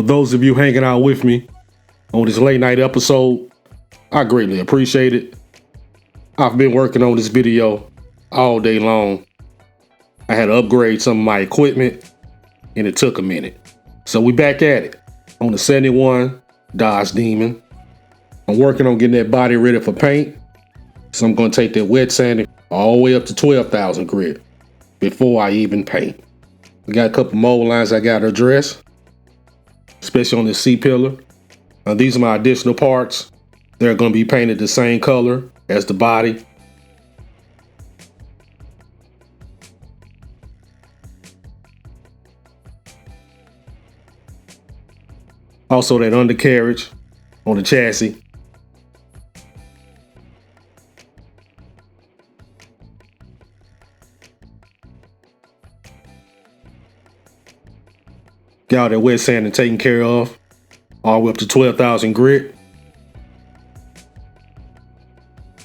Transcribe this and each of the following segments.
For those of you hanging out with me on this late night episode, I greatly appreciate it. I've been working on this video all day long. I had to upgrade some of my equipment and it took a minute. So we back at it on the 71 Dodge Demon. I'm working on getting that body ready for paint. So I'm going to take that wet sanding all the way up to 12,000 grit before I even paint. We got a couple mold lines I got to address, especially on the C-pillar. These are my additional parts. They're going to be painted the same color as the body. Also that undercarriage on the chassis. Got all that wet sanding taken care of, all the way up to 12,000 grit.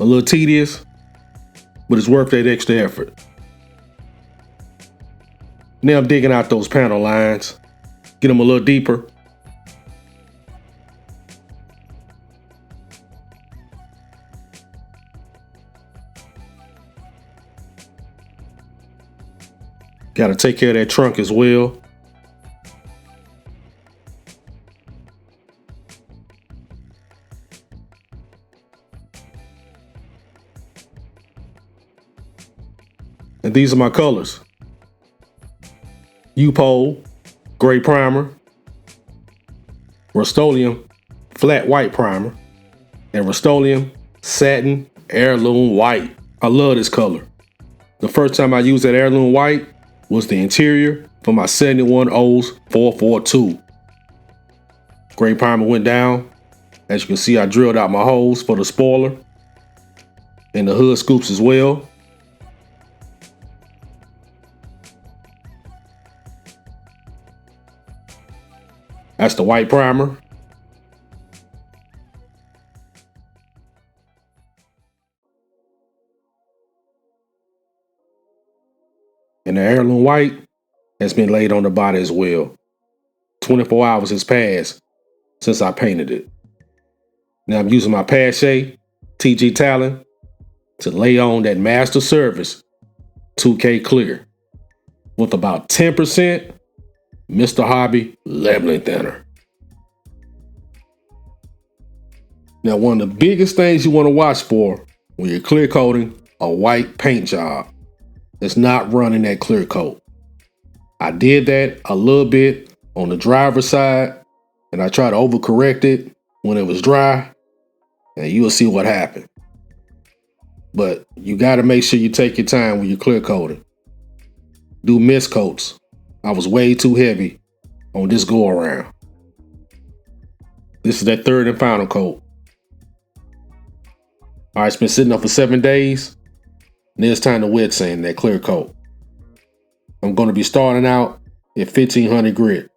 A little tedious, but it's worth that extra effort. Now I'm digging out those panel lines, get them a little deeper. Got to take care of that trunk as well. And these are my colors. P.O.E, gray primer, Rust-Oleum flat white primer, and Rust-Oleum satin heirloom white. I love this color. The first time I used that heirloom white was the interior for my 71 O's 442. Gray primer went down. As you can see, I drilled out my holes for the spoiler and the hood scoops as well. That's the white primer. And the heirloom white has been laid on the body as well. 24 hours has passed since I painted it. Now I'm using my Pache TG Talon to lay on that Master Service 2K Clear with about 10% Mr. Hobby leveling thinner. Now, one of the biggest things you want to watch for when you're clear coating a white paint job is not running that clear coat. I did that a little bit on the driver's side and I tried to overcorrect it when it was dry, and you'll see what happened. But you got to make sure you take your time when you're clear coating. Do mist coats. I was way too heavy on this go around. This is that third and final coat. All right, it's been sitting up for 7 days. Now it's time to wet sand that clear coat. I'm going to be starting out at 1500 grit.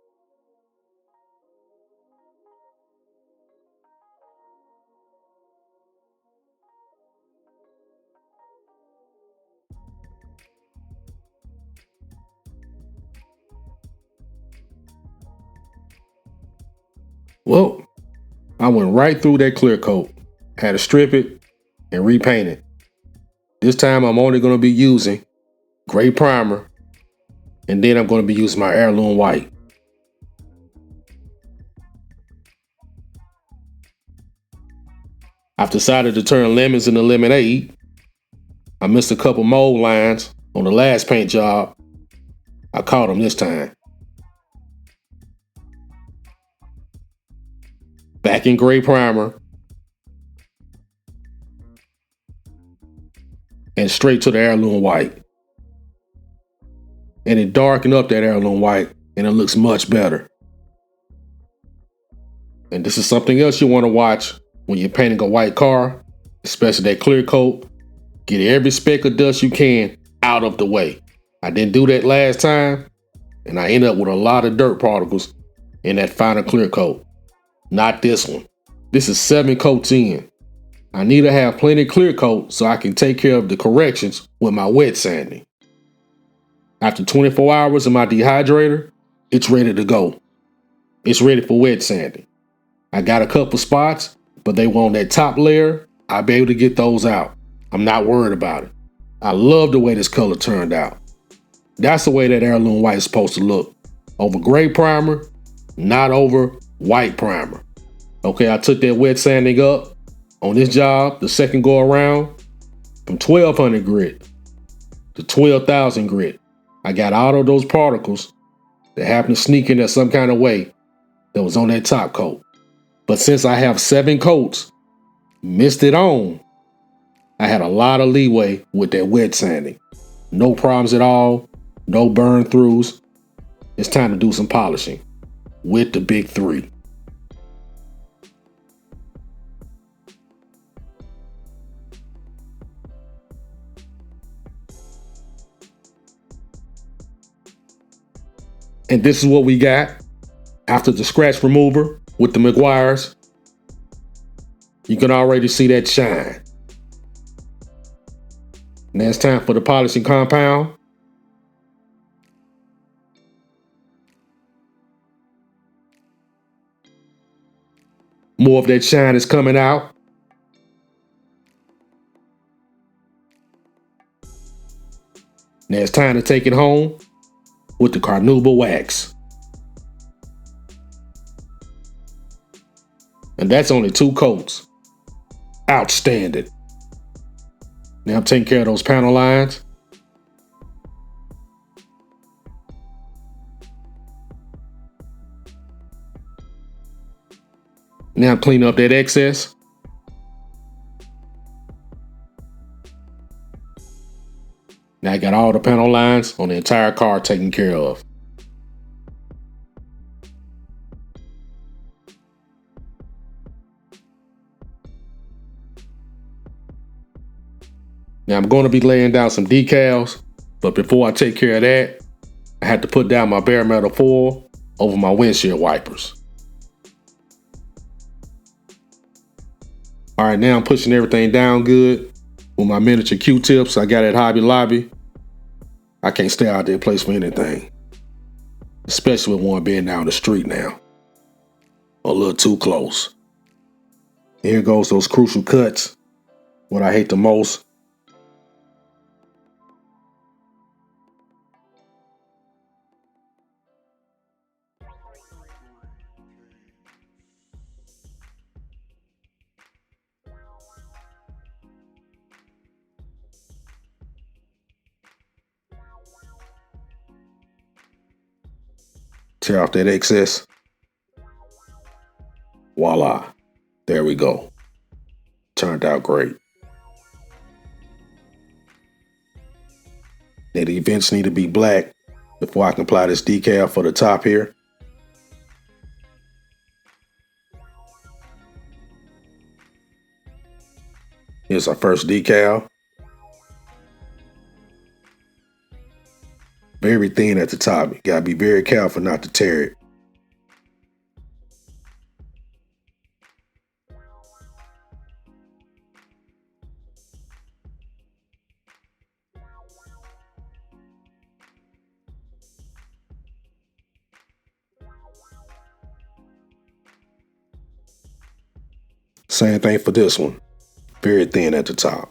Well, I went right through that clear coat, had to strip it and repaint it. This time I'm only going to be using gray primer, and then I'm going to be using my heirloom white. I've decided to turn lemons into lemonade. I missed a couple mold lines on the last paint job. I caught them this time. Back in gray primer and straight to the heirloom white. And it darkened up that heirloom white and it looks much better. And this is something else you want to watch when you're painting a white car, especially that clear coat. Get every speck of dust you can out of the way. I didn't do that last time and I ended up with a lot of dirt particles in that final clear coat. Not this one. This is 7 coats in. I need to have plenty clear coat so I can take care of the corrections with my wet sanding. After 24 hours in my dehydrator, it's ready to go. It's ready for wet sanding. I got a couple spots, but they want that top layer. I'll be able to get those out. I'm not worried about it. I love the way this color turned out. That's the way that heirloom white is supposed to look. Over gray primer, not over white primer. Okay, I took that wet sanding up on this job, the second go around, from 1200 grit to 12,000 grit. I got out of those particles that happened to sneak in there some kind of way that was on that top coat. But since I have 7 coats misted on, I had a lot of leeway with that wet sanding. No problems at all, no burn throughs. It's time to do some polishing with the big 3. And this is what we got after the scratch remover with the McGuire's. You can already see that shine. Now it's time for the polishing compound. More of that shine is coming out. Now it's time to take it home with the carnauba wax. And that's only 2 coats. Outstanding. Now I'm taking care of those panel lines. Now I'm cleaning up that excess. Now I got all the panel lines on the entire car taken care of. Now I'm going to be laying down some decals, but before I take care of that, I had to put down my bare metal foil over my windshield wipers. All right, now I'm pushing everything down good with my miniature Q-tips I got at Hobby Lobby. I can't stay out there place for anything, especially with one being down the street now. A little too close. Here goes those crucial cuts, what I hate the most. Tear off that excess. Voila. There we go. Turned out great. Now the vents need to be black before I can apply this decal for the top here. Here's our first decal. Very thin at the top. You gotta be very careful not to tear it. Same thing for this one. Very thin at the top.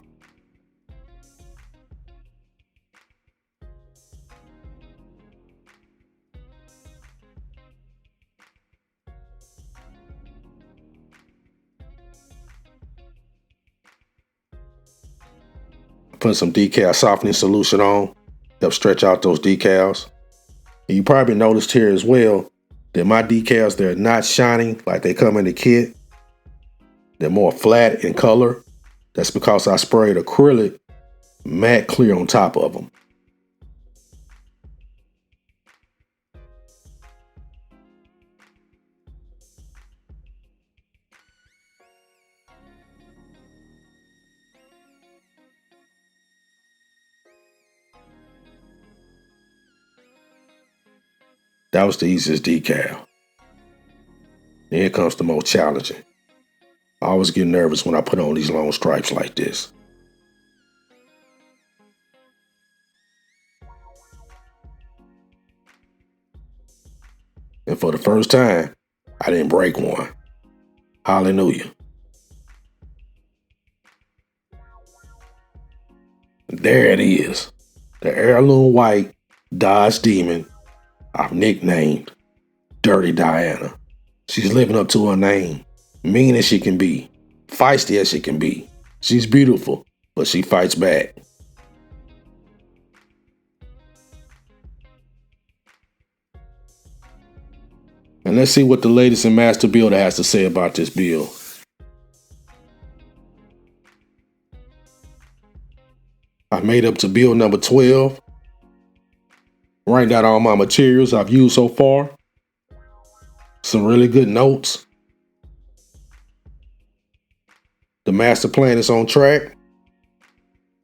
Put some decal softening solution on, help stretch out those decals. And you probably noticed here as well that my decals, they're not shining like they come in the kit. They're more flat in color. That's because I sprayed acrylic matte clear on top of them. That was the easiest decal. Then here comes the most challenging. I always get nervous when I put on these long stripes like this. And for the first time, I didn't break one. Hallelujah. There it is. The heirloom white Dodge Demon I've nicknamed Dirty Diana. She's living up to her name. Mean as she can be. Feisty as she can be. She's beautiful, but she fights back. And let's see what the latest in Master Builder has to say about this build. I've made up to build number 12. Writing out all my materials I've used so far. Some really good notes. The master plan is on track.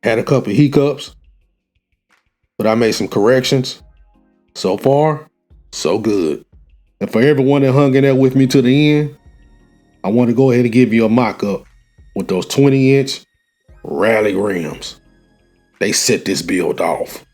Had a couple of hiccups, but I made some corrections. So far, so good. And for everyone that hung in there with me to the end, I want to go ahead and give you a mock-up with those 20-inch rally rims. They set this build off.